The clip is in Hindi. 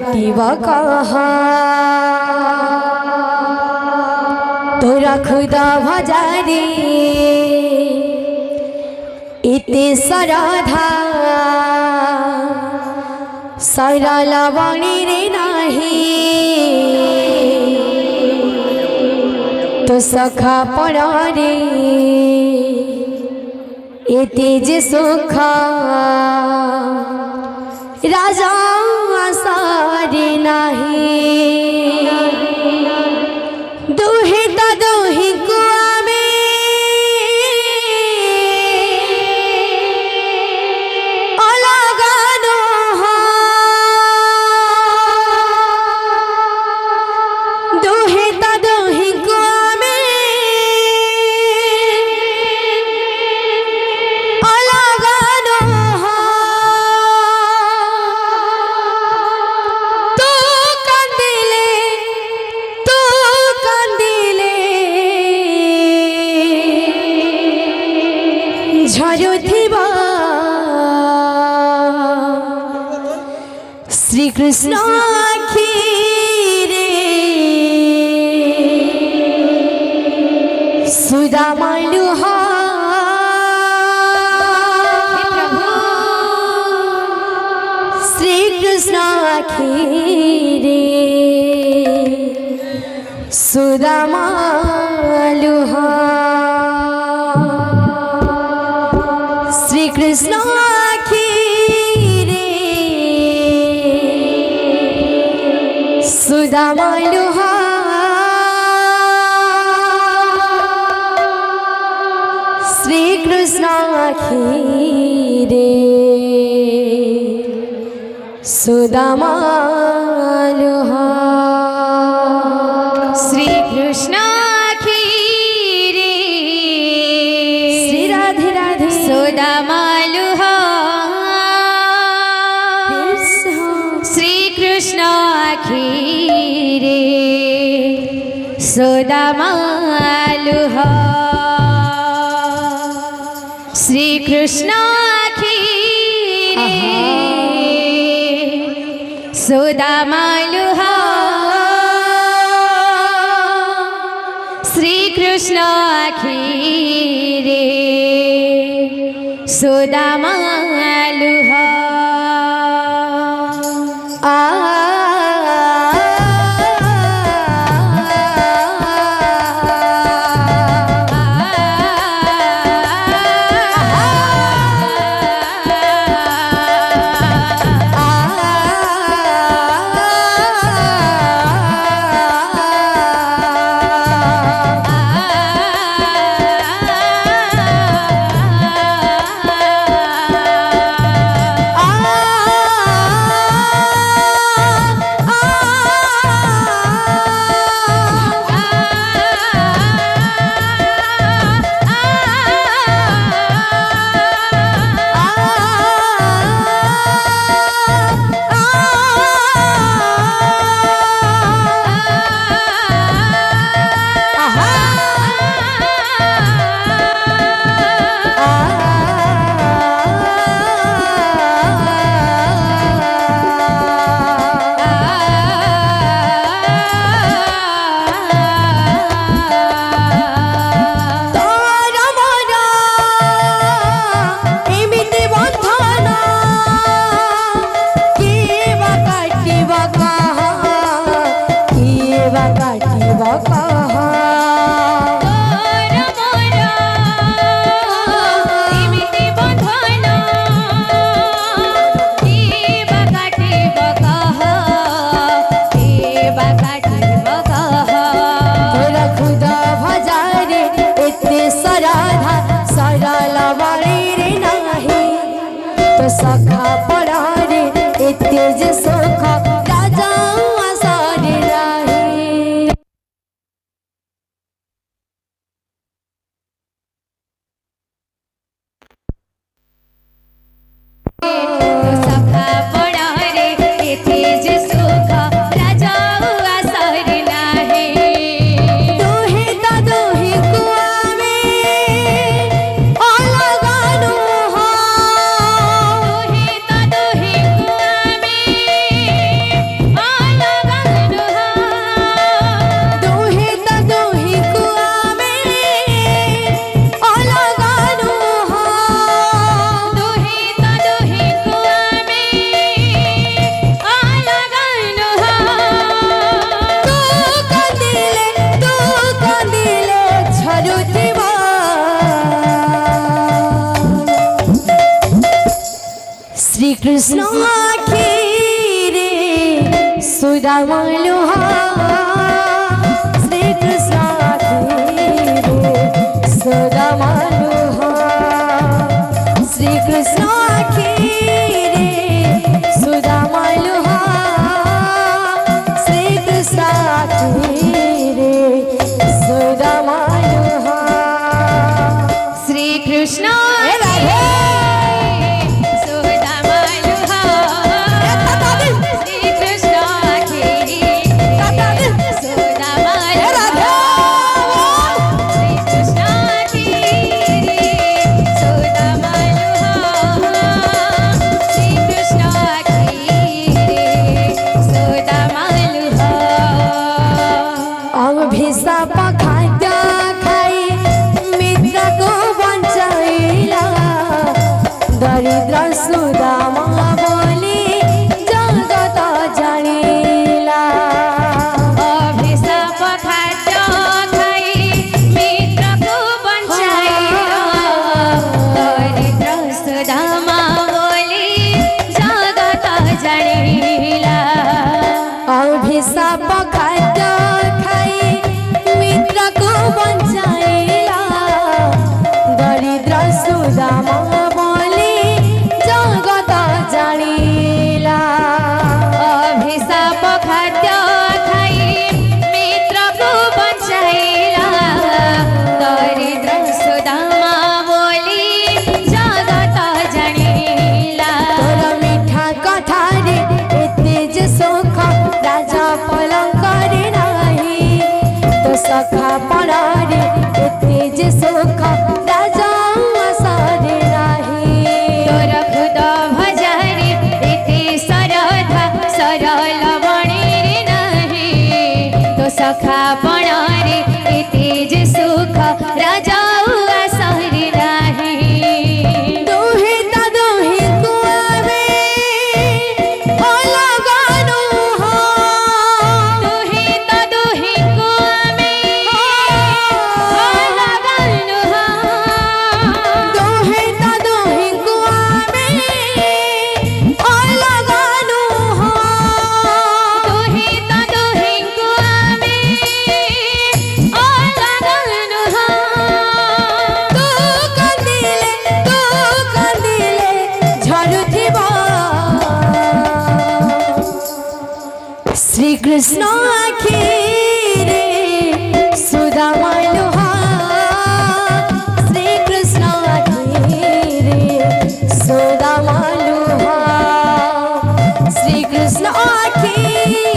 काटिब कहा तोरा खुदा भजारे इते सरधा सरल बणी रे नाही तो सखा पड़े एते जे सुखा राजा सारे नाही दुहे ता दुहे कुआ में अलगानो दुहे ता दुहे कुआ में अलगानो झरुथिबा श्री कृष्ण आखिरे सुदामा लुहा श्री कृष्ण आखिरे सुदामा लुहा श्री कृष्ण आखिरे सुदामा लुहा श्री कृष्ण आखिरे सुदामा लुहा श्री कृष्ण सुदामा लुहा श्री कृष्ण आखिरे सुदामा लुहा श्री कृष्ण आखिरे सुदामा लुहा श्री कृष्ण आखिरे सुदामा लुहा कृष्ण आखिरे सुदामा लोहा श्री कृष्ण आखिरे सुदामा लोहा श्री कृष्ण आखिरे सुदामा लोहा श्री कृष्ण आखिरे सुदामा लोहा श्री कृष्ण दरिद्र सुदामा बोली जगत जानिला अभिशाप खाद्य खाई मित्र को बंचाइला दरिद्र सुदामा बोली जगत जानिला अभिशाप खाद्य खाई मित्र को बंचाइला दरिद्र सुदामा अभिशाप खाद्य खाई मित्र को बंचाइला दरिद्र सुदामा बोली जगत जानिला तोर मीठा कथा रे एते जे सुख राजा पलंक रे नाही तो सखा पड़ा रे एते जे सुख राजा आसरे नाही तोर खुद भजारे एते सरधा सरल बणी रे नाही तो सखा पणारे एते जे सुख राजा आसरे नाही दोहे ता दोहे कुआवे अलगानो हो दोहे ता दोहे कुआमे अलगानो हो दोहे ता दोहे कुआवे अलगानो हो दोहे ता दोहे कुआमे अलगानो हो तू कंदिले झरुथिबा श्री कृष्ण आखिरे सुदामा लोहा श्री कृष्ण आखिरे सुदामा लोहा श्री कृष्ण आखिरे